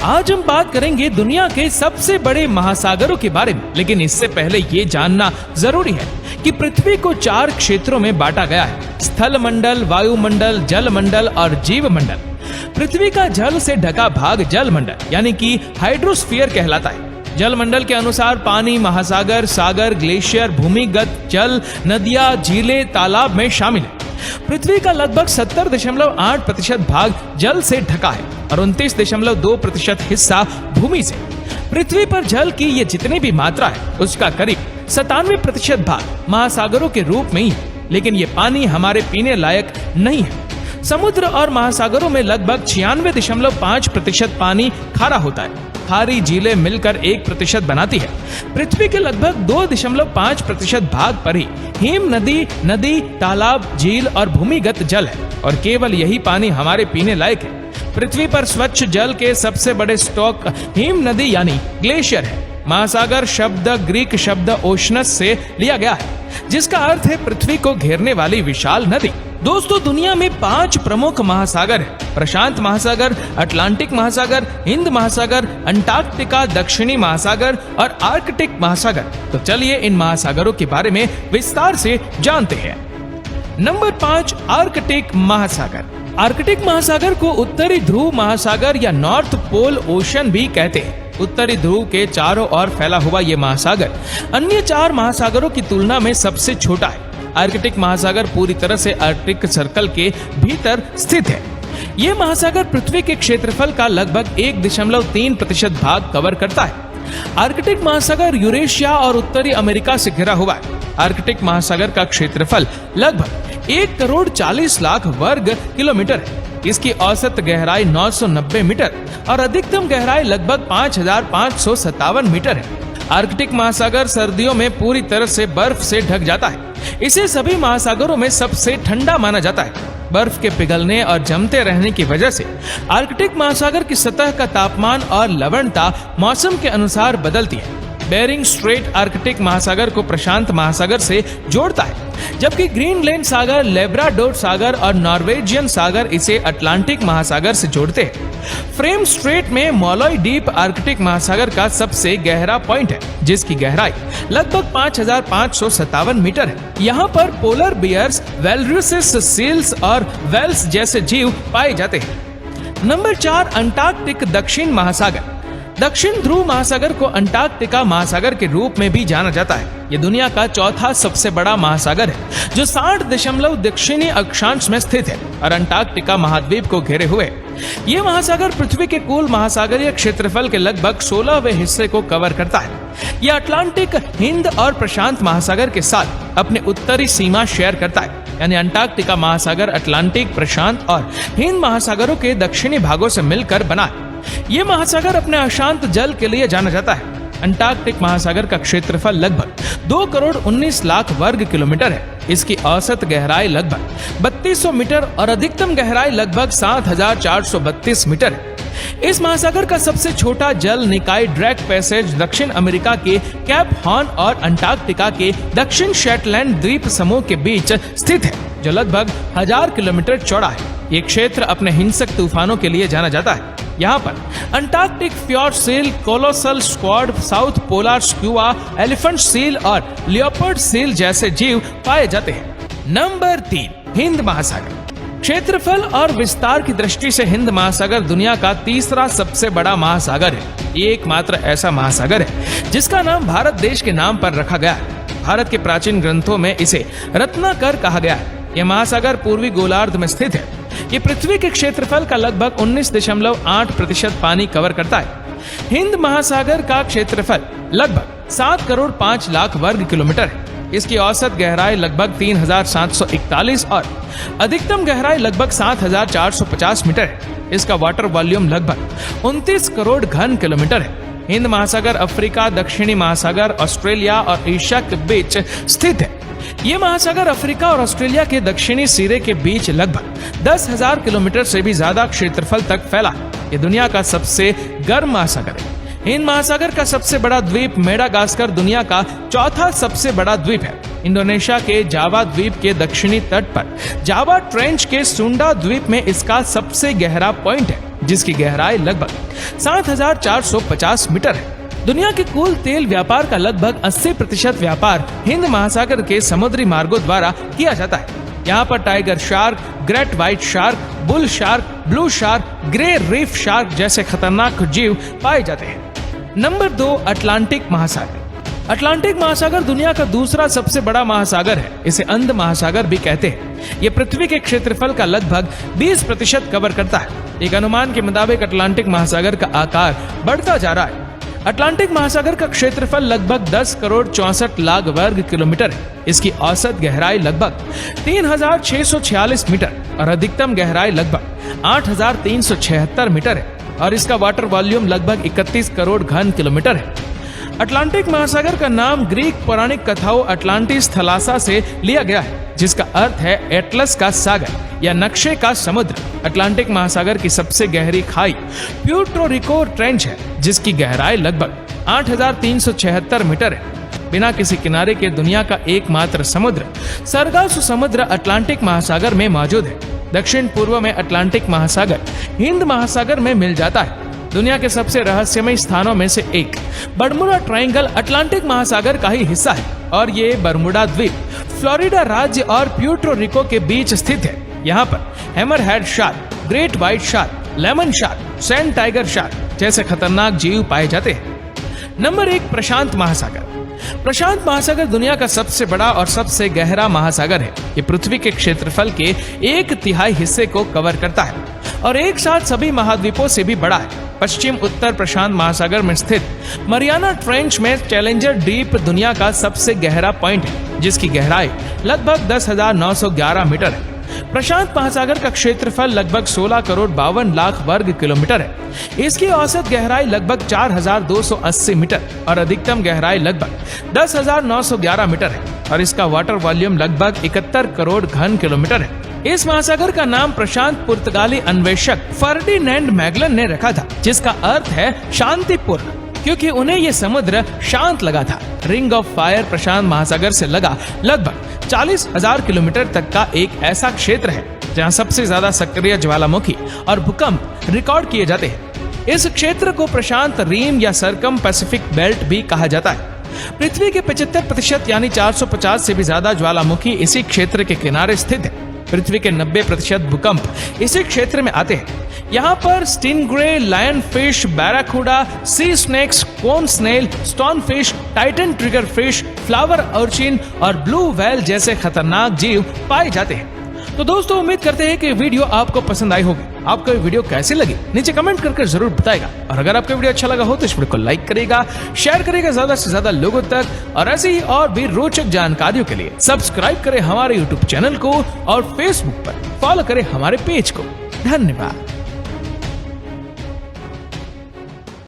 आज हम बात करेंगे दुनिया के सबसे बड़े महासागरों के बारे में, लेकिन इससे पहले ये जानना जरूरी है कि पृथ्वी को 4 क्षेत्रों में बांटा गया है: स्थल मंडल, वायुमंडल, जल मंडल और जीव मंडल। पृथ्वी का जल से ढका भाग जल मंडल यानी कि हाइड्रोस्फीयर कहलाता है। जल मंडल के अनुसार पानी, महासागर, सागर, ग्लेशियर, भूमिगत जल, नदियां, झीलें, तालाब में शामिल है। पृथ्वी का लगभग 70.8% भाग जल से ढका है और 29.2% हिस्सा भूमि से। पृथ्वी पर जल की ये जितनी भी मात्रा है उसका करीब 97% भाग महासागरों के रूप में ही है, लेकिन ये पानी हमारे पीने लायक नहीं है। समुद्र और महासागरों में लगभग 96.5% पानी खारा होता है। खारी झीलें मिलकर 1% बनाती है। पृथ्वी के लगभग 2.5% भाग पर ही हिम नदी, तालाब, झील और भूमिगत जल है और केवल यही पानी हमारे पीने लायक है। पृथ्वी पर स्वच्छ जल के सबसे बड़े स्टॉक हिम नदी यानी ग्लेशियर है। महासागर शब्द ग्रीक शब्द ओशनस से लिया गया है, जिसका अर्थ है पृथ्वी को घेरने वाली विशाल नदी। दोस्तों, दुनिया में 5 प्रमुख महासागर हैं: प्रशांत महासागर, अटलांटिक महासागर, हिंद महासागर, अंटार्कटिका, दक्षिणी महासागर और आर्कटिक महासागर। तो चलिए इन महासागरों के बारे में विस्तार से जानते हैं। नंबर 5, आर्कटिक महासागर। आर्कटिक महासागर को उत्तरी ध्रुव महासागर या नॉर्थ पोल ओशन भी कहते हैं। उत्तरी ध्रुव के चारों ओर फैला हुआ ये महासागर अन्य 4 महासागरों की तुलना में सबसे छोटा है। आर्कटिक महासागर पूरी तरह से आर्कटिक सर्कल के भीतर स्थित है। यह महासागर पृथ्वी के क्षेत्रफल का लगभग 1.3% भाग कवर करता है। आर्कटिक महासागर यूरेशिया और उत्तरी अमेरिका से घिरा हुआ है। आर्कटिक महासागर का क्षेत्रफल लगभग 1,40,00,000 वर्ग किलोमीटर है। इसकी औसत गहराई 990 मीटर और अधिकतम गहराई लगभग 5,557 मीटर है। आर्कटिक महासागर सर्दियों में पूरी तरह से बर्फ से ढक जाता है। इसे सभी महासागरों में सबसे ठंडा माना जाता है। बर्फ के पिघलने और जमते रहने की वजह से आर्कटिक महासागर की सतह का तापमान और लवणता मौसम के अनुसार बदलती है। बेरिंग स्ट्रेट आर्कटिक महासागर को प्रशांत महासागर से जोड़ता है, जबकि ग्रीनलैंड सागर, लेब्राडोर सागर और नॉर्वेजियन सागर इसे अटलांटिक महासागर से जोड़ते हैं। फ्रेम स्ट्रेट में मॉलोय द्वीप आर्कटिक महासागर का सबसे गहरा पॉइंट है, जिसकी गहराई लगभग 5,557 मीटर है। यहाँ पर पोलर बियर्स, वेलरुसेस, सील्स और वेल्स जैसे जीव पाए जाते हैं। नंबर 4, अंटार्कटिक दक्षिण महासागर। दक्षिण ध्रुव महासागर को अंटार्कटिका महासागर के रूप में भी जाना जाता है। ये दुनिया का 4था सबसे बड़ा महासागर है, जो 60 दक्षिणी अक्षांश में स्थित है और अंटार्कटिका महाद्वीप को घेरे हुए है। ये महासागर पृथ्वी के कुल महासागरीय क्षेत्रफल के लगभग 16वें हिस्से को कवर करता है। यह अटलांटिक, हिंद और प्रशांत महासागर के साथ अपने उत्तरी सीमा शेयर करता है, यानी अंटार्कटिका महासागर अटलांटिक, प्रशांत और हिंद महासागरों के दक्षिणी भागों से मिलकर बना है। ये महासागर अपने अशांत जल के लिए जाना जाता है। अंटार्कटिक महासागर का क्षेत्रफल लगभग 2,19,00,000 वर्ग किलोमीटर है। इसकी औसत गहराई लगभग 3200 मीटर और अधिकतम गहराई लगभग 7,432 मीटर है। इस महासागर का सबसे छोटा जल निकाय ड्रैक पैसेज दक्षिण अमेरिका के कैप हॉर्न और अंटार्कटिका के दक्षिण शेटलैंड द्वीप समूह के बीच स्थित है, जो लगभग 1000 किलोमीटर चौड़ा है। ये क्षेत्र अपने हिंसक तूफानों के लिए जाना जाता है। यहाँ पर Antarctic fjord seal, colossal squid, south polar skua, elephant seal और लियोपर्ड सील जैसे जीव पाए जाते हैं। नंबर 3, हिंद महासागर। क्षेत्रफल और विस्तार की दृष्टि से हिंद महासागर दुनिया का 3रा सबसे बड़ा महासागर है। ये एकमात्र ऐसा महासागर है जिसका नाम भारत देश के नाम पर रखा गया है। भारत के प्राचीन ग्रंथों में इसे रत्नाकर कहा गया है। यह महासागर पूर्वी गोलार्ध में स्थित है। ये पृथ्वी के क्षेत्रफल का लगभग 19.8% पानी कवर करता है। हिंद महासागर का क्षेत्रफल लगभग 7,05,00,000 वर्ग किलोमीटर है। इसकी औसत गहराई लगभग 3,741 और अधिकतम गहराई लगभग 7,450 मीटर है। इसका वाटर वॉल्यूम लगभग 29 करोड़ घन किलोमीटर है। हिंद महासागर अफ्रीका, दक्षिणी महासागर, ऑस्ट्रेलिया और एशिया के बीच स्थित है। ये महासागर अफ्रीका और ऑस्ट्रेलिया के दक्षिणी सिरे के बीच लगभग 10,000 किलोमीटर से भी ज्यादा क्षेत्रफल तक फैला है। ये दुनिया का सबसे गर्म महासागर है। हिंद महासागर का सबसे बड़ा द्वीप मेडागास्कर दुनिया का 4था सबसे बड़ा द्वीप है। इंडोनेशिया के जावा द्वीप के दक्षिणी तट पर जावा ट्रेंच के सुंडा द्वीप में इसका सबसे गहरा पॉइंट है। जिसकी गहराई लगभग 7,450 मीटर है। दुनिया के कुल तेल व्यापार का लगभग 80% व्यापार हिंद महासागर के समुद्री मार्गों द्वारा किया जाता है। यहाँ पर tiger shark, great white shark, bull shark, blue shark, grey reef shark जैसे खतरनाक जीव पाए जाते हैं। नंबर 2, अटलांटिक महासागर। अटलांटिक महासागर दुनिया का दूसरा सबसे बड़ा महासागर है। इसे अंध महासागर भी कहते हैं। ये पृथ्वी के क्षेत्रफल का लगभग 20% कवर करता है। एक अनुमान के मुताबिक अटलांटिक महासागर का आकार बढ़ता जा रहा है। अटलांटिक महासागर का क्षेत्रफल लगभग 10 करोड़ 64 लाख वर्ग किलोमीटर है। इसकी औसत गहराई लगभग 3,646 मीटर और अधिकतम गहराई लगभग 8,376 मीटर है और इसका वाटर वॉल्यूम लगभग 31 करोड़ घन किलोमीटर है। अटलांटिक महासागर का नाम ग्रीक पौराणिक कथाओं अटलांटिस थलासा से लिया गया है, जिसका अर्थ है एटलस का सागर या नक्शे का समुद्र। अटलांटिक महासागर की सबसे गहरी खाई प्यूर्टो रिको ट्रेंच है, जिसकी गहराई लगभग 8,376 मीटर है। बिना किसी किनारे के दुनिया का एकमात्र समुद्र सरगासो समुद्र अटलांटिक महासागर में मौजूद है। दक्षिण पूर्व में अटलांटिक महासागर हिंद महासागर में मिल जाता है। दुनिया के सबसे रहस्यमय स्थानों में से एक बर्मुडा ट्रायंगल अटलांटिक महासागर का ही हिस्सा है और ये बर्मुडा द्वीप फ्लोरिडा राज्य और प्यूर्टो रिको के बीच स्थित है। यहाँ पर hammerhead shark, great white shark, lemon shark, sand tiger shark जैसे खतरनाक जीव पाए जाते हैं। नंबर 1, प्रशांत महासागर। प्रशांत महासागर दुनिया का सबसे बड़ा और सबसे गहरा महासागर है। ये पृथ्वी के क्षेत्रफल के 1/3 हिस्से को कवर करता है और एक साथ सभी महाद्वीपों से भी बड़ा है। पश्चिम उत्तर प्रशांत महासागर में स्थित मरियाना ट्रेंच में चैलेंजर डीप दुनिया का सबसे गहरा पॉइंट है, जिसकी गहराई लगभग 10,911 मीटर है। प्रशांत महासागर का क्षेत्रफल लगभग 16 करोड़ 52 लाख वर्ग किलोमीटर है। इसकी औसत गहराई लगभग 4,280 मीटर और अधिकतम गहराई लगभग 10,911 मीटर है और इसका वाटर वॉल्यूम लगभग 71 करोड़ घन किलोमीटर है। इस महासागर का नाम प्रशांत पुर्तगाली अन्वेषक फर्डिनेंड मैगलन ने रखा था, जिसका अर्थ है शांतिपूर्ण, क्योंकि उन्हें ये समुद्र शांत लगा था। रिंग ऑफ फायर प्रशांत महासागर से लगा लगभग 40,000 किलोमीटर तक का एक ऐसा क्षेत्र है जहां सबसे ज्यादा सक्रिय ज्वालामुखी और भूकंप रिकॉर्ड किए जाते हैं। इस क्षेत्र को प्रशांत रीम या सरकम पैसिफिक बेल्ट भी कहा जाता है। पृथ्वी के 75% यानी 450 से भी ज्यादा ज्वालामुखी इसी क्षेत्र के किनारे स्थित है। पृथ्वी के 90% भूकंप इसी क्षेत्र में आते हैं। यहाँ पर stingray, lion fish, barracuda, sea snakes, cone snail, stone fish, titan trigger fish, flower urchin और ब्लू व्हेल जैसे खतरनाक जीव पाए जाते हैं। तो दोस्तों, उम्मीद करते हैं कि वीडियो आपको पसंद आई होगी। आपको ये वीडियो कैसी लगी नीचे कमेंट करके जरूर बताएगा और अगर आपको वीडियो अच्छा लगा हो तो इस वीडियो को लाइक करेगा, शेयर करेगा ज्यादा से ज्यादा लोगों तक और ऐसे ही और भी रोचक जानकारियों के लिए सब्सक्राइब करें हमारे YouTube चैनल को और Facebook पर फॉलो करें हमारे पेज को। धन्यवाद।